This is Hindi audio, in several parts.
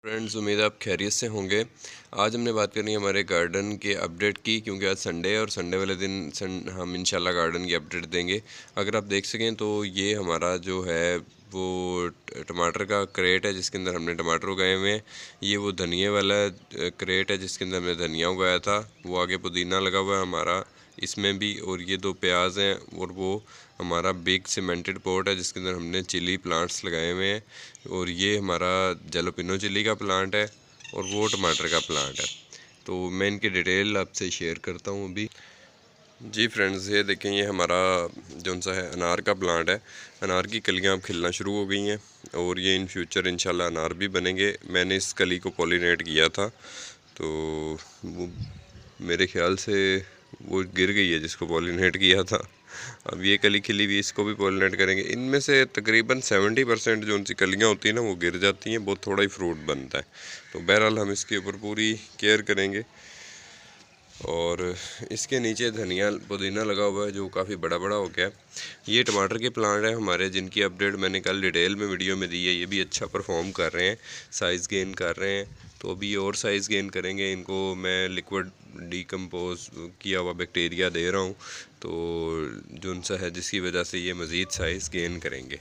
फ्रेंड्स, उम्मीद है आप खैरियत से होंगे। आज हमने बात करनी है हमारे गार्डन के अपडेट की, क्योंकि आज संडे है और संडे वाले दिन हम इंशाल्लाह गार्डन की अपडेट देंगे। अगर आप देख सकें तो ये हमारा जो है वो टमाटर का क्रेट है जिसके अंदर हमने टमाटर उगाए हुए हैं। ये वो धनिया वाला क्रेट है जिसके अंदर हमने धनिया उगाया था। वो आगे पुदीना लगा हुआ है हमारा इसमें भी, और ये 2 प्याज हैं, और वो हमारा बिग सीमेंटेड पॉट है जिसके अंदर हमने चिली प्लांट्स लगाए हुए हैं। और ये हमारा जैलोपिनो चिली का प्लांट है और वो टमाटर का प्लांट है। तो मैं इनकी डिटेल आपसे शेयर करता हूँ अभी। जी फ्रेंड्स, ये देखें, ये हमारा जौन सा है अनार का प्लांट है। अनार की कलियाँ अब खिलना शुरू हो गई हैं और ये इन फ्यूचर इंशाल्लाह अनार भी बनेंगे। मैंने इस कली को पॉलिनेट किया था, तो वो मेरे ख्याल से वो गिर गई है जिसको पॉलिनेट किया था। अब ये कली खिली हुई, इसको भी पॉलिनेट करेंगे। इनमें से तकरीबन 70% जो उनकी कलियाँ होती हैं ना वो गिर जाती हैं, बहुत थोड़ा ही फ्रूट बनता है। तो बहरहाल हम इसके ऊपर पूरी केयर करेंगे। और इसके नीचे धनिया पुदीना लगा हुआ है जो काफ़ी बड़ा बड़ा हो गया है। ये टमाटर के प्लांट हैं हमारे जिनकी अपडेट मैंने कल डिटेल में वीडियो में दी है। ये भी अच्छा परफॉर्म कर रहे हैं, साइज़ गेन कर रहे हैं। तो अभी और साइज़ गेन करेंगे। इनको मैं लिक्विड डीकम्पोज किया हुआ बैक्टीरिया दे रहा हूँ, तो जो उनसा है जिसकी वजह से ये मज़ीद साइज़ गेन करेंगे।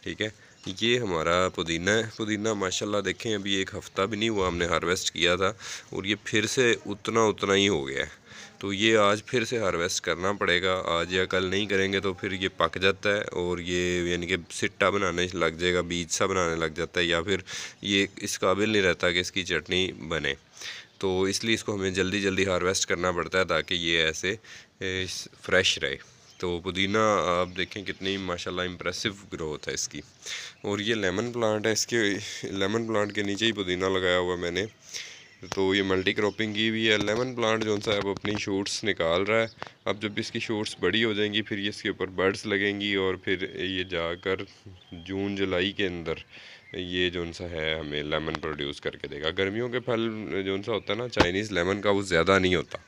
ठीक है, ये हमारा पुदीना है। पुदीना माशाल्लाह देखें अभी 1 हफ़्ता भी नहीं हुआ हमने हार्वेस्ट किया था और ये फिर से उतना ही हो गया है। तो ये आज फिर से हार्वेस्ट करना पड़ेगा। आज या कल नहीं करेंगे तो फिर ये पक जाता है और ये यानी कि सिट्टा बनाने लग जाएगा, बीज सा बनाने लग जाता है, या फिर ये इस काबिल नहीं रहता कि इसकी चटनी बने। तो इसलिए इसको हमें जल्दी जल्दी हार्वेस्ट करना पड़ता है ताकि ये ऐसे फ्रेश रहे। तो पुदीना आप देखें कितनी माशाल्लाह इम्प्रेसिव ग्रोथ है इसकी। और ये लेमन प्लांट है, इसके लेमन प्लांट के नीचे ही पुदीना लगाया हुआ मैंने। तो ये मल्टी क्रॉपिंग की हुई है। लेमन प्लांट जो सा है वो अपनी शूट्स निकाल रहा है। अब जब इसकी शूट्स बड़ी हो जाएंगी फिर ये इसके ऊपर बर्ड्स लगेंगी और फिर ये जाकर जून जुलाई के अंदर ये जो सा है हमें लेमन प्रोड्यूस करके देगा। गर्मियों के फल जो सा होता है ना चाइनीज़ लेमन का, वो ज़्यादा नहीं होता,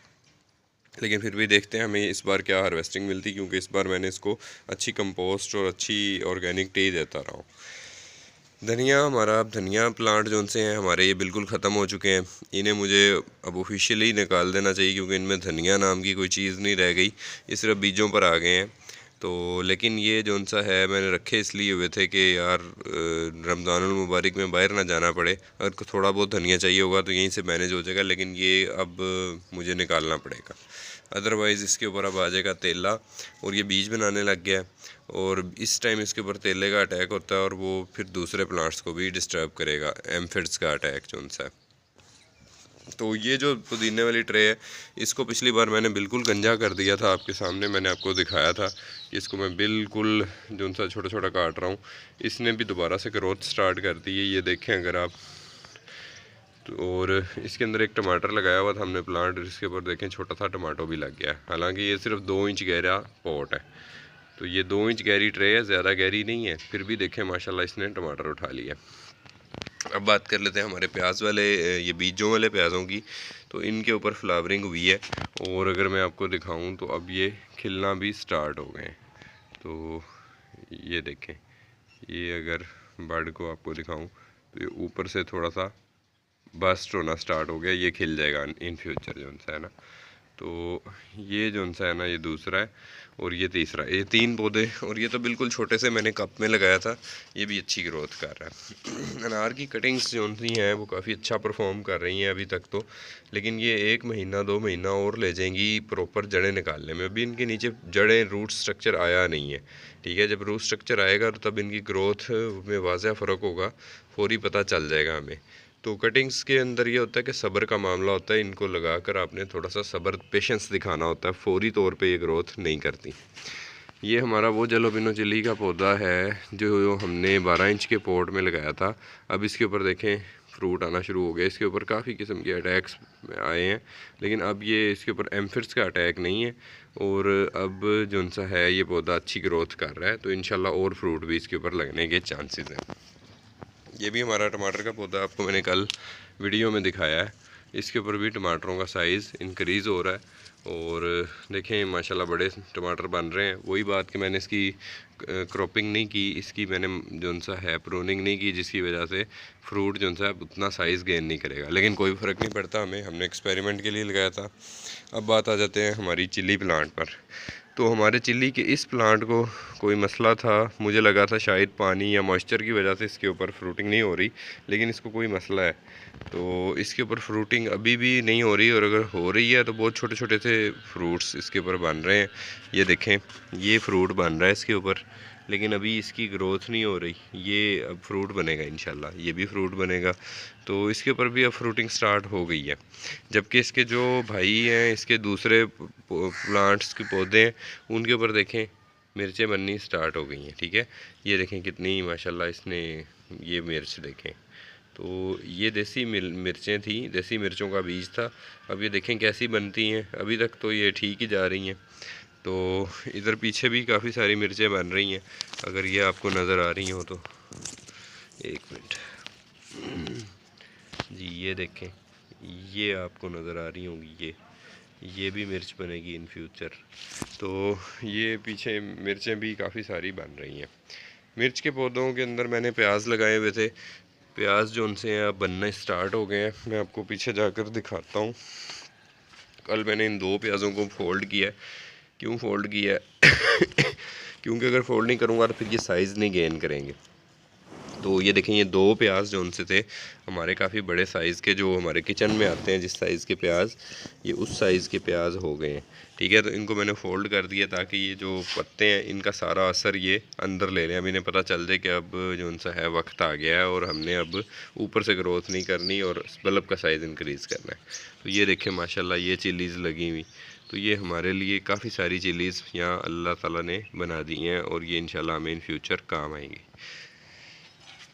लेकिन फिर भी देखते हैं हमें इस बार क्या हार्वेस्टिंग मिलती, क्योंकि इस बार मैंने इसको अच्छी कंपोस्ट और अच्छी ऑर्गेनिक टी देता रहा हूँ। धनिया हमारा, अब धनिया प्लांट जो उनसे हैं हमारे ये बिल्कुल ख़त्म हो चुके हैं। इन्हें मुझे अब ऑफिशियली निकाल देना चाहिए क्योंकि इनमें धनिया नाम की कोई चीज़ नहीं रह गई, ये सिर्फ बीजों पर आ गए हैं। तो लेकिन ये जो सा है मैंने रखे इसलिए हुए थे कि यार रमज़ानुल मुबारक में बाहर ना जाना पड़े। अगर थोड़ा बहुत धनिया चाहिए होगा तो यहीं से मैनेज हो जाएगा, लेकिन ये अब मुझे निकालना पड़ेगा, अदरवाइज़ इसके ऊपर अब आ जाएगा तेला और ये बीज बनाने लग गया। और इस टाइम इसके ऊपर तेले का अटैक होता है और वो फिर दूसरे प्लांट्स को भी डिस्टर्ब करेगा, एम्फिड्स का अटैक जो सा है। तो ये जो पुदीने वाली ट्रे है इसको पिछली बार मैंने बिल्कुल गंजा कर दिया था, आपके सामने मैंने आपको दिखाया था कि इसको मैं बिल्कुल जो सा छोटा छोटा काट रहा हूँ। इसने भी दोबारा से ग्रोथ स्टार्ट कर दी है, ये देखें अगर आप। और इसके अंदर एक टमाटर लगाया हुआ था हमने प्लांट, इसके ऊपर देखें छोटा सा टमाटो भी लग गया है। हालांकि ये सिर्फ 2 इंच गहरा पॉट है, तो ये 2 इंच गहरी ट्रे है, ज़्यादा गहरी नहीं है, फिर भी देखें माशाल्लाह इसने टमाटर उठा लिया। अब बात कर लेते हैं हमारे प्याज वाले, ये बीजों वाले प्याज़ों की। तो इनके ऊपर फ्लावरिंग हुई है और अगर मैं आपको दिखाऊं तो अब ये खिलना भी स्टार्ट हो गए हैं। तो ये देखें, ये अगर बर्ड को आपको दिखाऊं तो ये ऊपर से थोड़ा सा बस्ट होना स्टार्ट हो गया, ये खिल जाएगा इन फ्यूचर जो सा है ना। तो ये जो सा है ना ये दूसरा है और ये तीसरा, ये 3 पौधे। और ये तो बिल्कुल छोटे से मैंने कप में लगाया था, ये भी अच्छी ग्रोथ कर रहा है। अनार की कटिंग्स जो सी हैं वो काफ़ी अच्छा परफॉर्म कर रही हैं अभी तक तो, लेकिन ये 1 महीना 2 महीना और ले जाएंगी प्रॉपर जड़ें निकालने में। अभी इनके नीचे जड़ें, रूट स्ट्रक्चर आया नहीं है। ठीक है, जब रूट स्ट्रक्चर आएगा तो तब इनकी ग्रोथ में वाज़ह फ़र्क होगा, फौरी पता चल जाएगा हमें। तो कटिंग्स के अंदर ये होता है कि सब्र का मामला होता है, इनको लगाकर आपने थोड़ा सा सब्र, पेशेंस दिखाना होता है, फौरी तौर पे ये ग्रोथ नहीं करती। ये हमारा वो जैलोपिनो चिली का पौधा है जो हमने 12 इंच के पॉट में लगाया था। अब इसके ऊपर देखें फ्रूट आना शुरू हो गया। इसके ऊपर काफ़ी किस्म के अटैक्स आए हैं, लेकिन अब ये इसके ऊपर एम्फिड्स का अटैक नहीं है और अब जो सा है ये पौधा अच्छी ग्रोथ कर रहा है। तो इंशाल्लाह और फ्रूट भी इसके ऊपर लगने के चांसेस हैं। ये भी हमारा टमाटर का पौधा आपको मैंने कल वीडियो में दिखाया है। इसके ऊपर भी टमाटरों का साइज़ इंक्रीज़ हो रहा है और देखें माशाल्लाह बड़े टमाटर बन रहे हैं। वही बात कि मैंने इसकी क्रॉपिंग नहीं की, इसकी मैंने जो सा है प्रूनिंग नहीं की, जिसकी वजह से फ्रूट जो सा उतना साइज़ गेन नहीं करेगा। लेकिन कोई फ़र्क नहीं पड़ता हमें, हमने एक्सपेरिमेंट के लिए लगाया था। अब बात आ जाते हैं हमारी चिली प्लांट पर। तो हमारे चिल्ली के इस प्लांट को कोई मसला था, मुझे लगा था शायद पानी या मॉइस्चर की वजह से इसके ऊपर फ्रूटिंग नहीं हो रही, लेकिन इसको कोई मसला है। तो इसके ऊपर फ्रूटिंग अभी भी नहीं हो रही, और अगर हो रही है तो बहुत छोटे छोटे से फ्रूट्स इसके ऊपर बन रहे हैं। ये देखें, ये फ्रूट बन रहा है इसके ऊपर, लेकिन अभी इसकी ग्रोथ नहीं हो रही। ये अब फ्रूट बनेगा इंशाल्लाह, ये भी फ्रूट बनेगा। तो इसके ऊपर भी अब फ्रूटिंग स्टार्ट हो गई है। जबकि इसके जो भाई हैं, इसके दूसरे प्लांट्स के पौधे हैं, उनके ऊपर देखें मिर्चें बननी स्टार्ट हो गई हैं। ठीक है, ये देखें कितनी माशाल्लाह इसने ये मिर्च देखें। तो ये देसी मिर्चें थी, देसी मिर्चों का बीज था। अब ये देखें कैसी बनती हैं। अभी तक तो ये ठीक ही जा रही हैं। तो इधर पीछे भी काफ़ी सारी मिर्चें बन रही हैं, अगर ये आपको नज़र आ रही हो तो। एक मिनट जी, ये देखें, ये आपको नज़र आ रही होंगी, ये भी मिर्च बनेगी इन फ्यूचर। तो ये पीछे मिर्चें भी काफ़ी सारी बन रही हैं। मिर्च के पौधों के अंदर मैंने प्याज लगाए हुए थे, प्याज जो उनसे अब बनना स्टार्ट हो गए हैं। मैं आपको पीछे जाकर दिखाता हूँ। कल मैंने इन 2 प्याज़ों को फोल्ड किया है। क्यों फोल्ड किया है? क्योंकि अगर फोल्ड नहीं करूँगा तो फिर ये साइज़ नहीं गेन करेंगे। तो ये देखें, ये 2 प्याज जो उनसे थे हमारे काफ़ी बड़े साइज़ के, जो हमारे किचन में आते हैं जिस साइज़ के प्याज, ये उस साइज़ के प्याज हो गए हैं। ठीक है, तो इनको मैंने फ़ोल्ड कर दिया ताकि ये जो पत्ते हैं इनका सारा असर ये अंदर ले लें। अब इन्हें पता चल जाए कि अब जो उनसा है वक्त आ गया है और हमने अब ऊपर से ग्रोथ नहीं करनी और बल्ब का साइज़ इंक्रीज़ करना है। तो ये देखें माशाल्लाह ये चिलीज़ लगी हुई। तो ये हमारे लिए काफ़ी सारी चिलीज़ यहाँ अल्लाह ताला ने बना दी हैं और ये इंशाल्लाह हमें इन फ्यूचर काम आएंगी।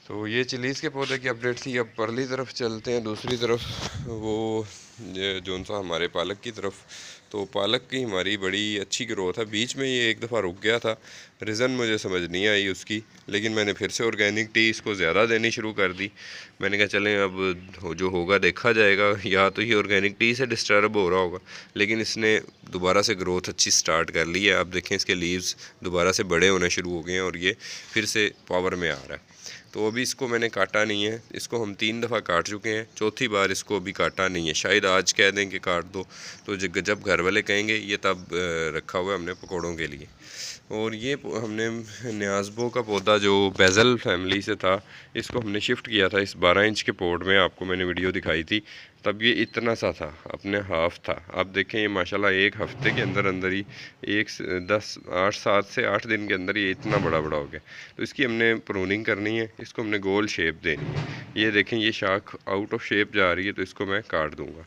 तो ये चिलीज़ के पौधे की अपडेट थी। अब परली तरफ चलते हैं, दूसरी तरफ, वो जो सा हमारे पालक की तरफ। तो पालक की हमारी बड़ी अच्छी ग्रोथ है। बीच में ये एक दफ़ा रुक गया था, रीज़न मुझे समझ नहीं आई उसकी, लेकिन मैंने फिर से ऑर्गेनिक टी इसको ज़्यादा देनी शुरू कर दी। मैंने कहा चलें अब जो होगा देखा जाएगा, या तो ये ऑर्गेनिक टी से डिस्टर्ब हो रहा होगा, लेकिन इसने दोबारा से ग्रोथ अच्छी स्टार्ट कर ली है। अब देखें इसके लीव्स दोबारा से बड़े होने शुरू हो गए हैं और ये फिर से पावर में आ रहा है। तो अभी इसको मैंने काटा नहीं है, इसको हम 3 दफ़ा काट चुके हैं, चौथी बार इसको अभी काटा नहीं है। शायद आज कह दें कि काट दो, तो जब घर वाले कहेंगे ये तब रखा हुआ है हमने पकौड़ों के लिए। और ये हमने न्याज़बो का पौधा जो बेज़ल फैमिली से था, इसको हमने शिफ्ट किया था इस 12 इंच के पॉट में। आपको मैंने वीडियो दिखाई थी, तब ये इतना सा था, अपने हाफ था। अब देखें ये माशाल्लाह 1 हफ़्ते के अंदर अंदर ही 7 से 8 दिन के अंदर ये इतना बड़ा हो गया। तो इसकी हमने प्रूनिंग करनी है, इसको हमने गोल शेप देनी है। ये देखें ये शाख आउट ऑफ शेप जा रही है, तो इसको मैं काट दूँगा।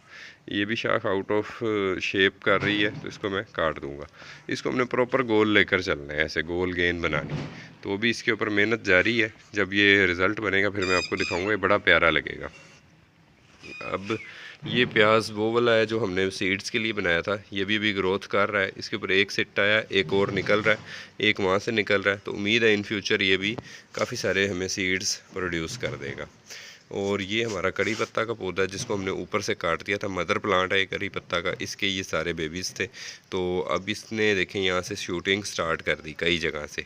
ये भी शाख आउट ऑफ शेप कर रही है, तो इसको मैं काट दूँगा। इसको हमने प्रॉपर गोल लेकर चलना है, ऐसे गोल गेंद बनानी है। तो भी इसके ऊपर मेहनत जारी है। जब ये रिज़ल्ट बनेगा फिर मैं आपको दिखाऊंगा, ये बड़ा प्यारा लगेगा। अब ये प्याज वो वाला है जो हमने सीड्स के लिए बनाया था, ये भी ग्रोथ कर रहा है। इसके ऊपर एक सिट्टा आया, एक और निकल रहा है, एक वहाँ से निकल रहा है। तो उम्मीद है इन फ्यूचर ये भी काफ़ी सारे हमें सीड्स प्रोड्यूस कर देगा। और ये हमारा कड़ी पत्ता का पौधा है जिसको हमने ऊपर से काट दिया था, मदर प्लांट है कड़ी पत्ता का, इसके ये सारे बेबीज़ थे। तो अब इसने देखें यहाँ से शूटिंग स्टार्ट कर दी कई जगह से,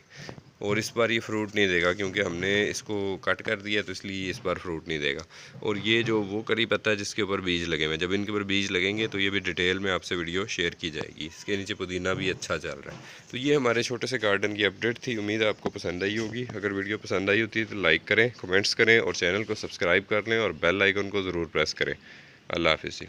और इस बार ये फ्रूट नहीं देगा क्योंकि हमने इसको कट कर दिया, तो इसलिए इस बार फ्रूट नहीं देगा। और ये जो वो कड़ी पत्ता है जिसके ऊपर बीज लगे हुए, जब इनके ऊपर बीज लगेंगे तो ये भी डिटेल में आपसे वीडियो शेयर की जाएगी। इसके नीचे पुदीना भी अच्छा चल रहा है। तो ये हमारे छोटे से गार्डन की अपडेट थी, उम्मीद है आपको पसंद आई होगी। अगर वीडियो पसंद आई होती है तो लाइक करें, कमेंट्स करें और चैनल को सब्सक्राइब कर लें और बेल आइकन को ज़रूर प्रेस करें। अल्लाह हाफिज़।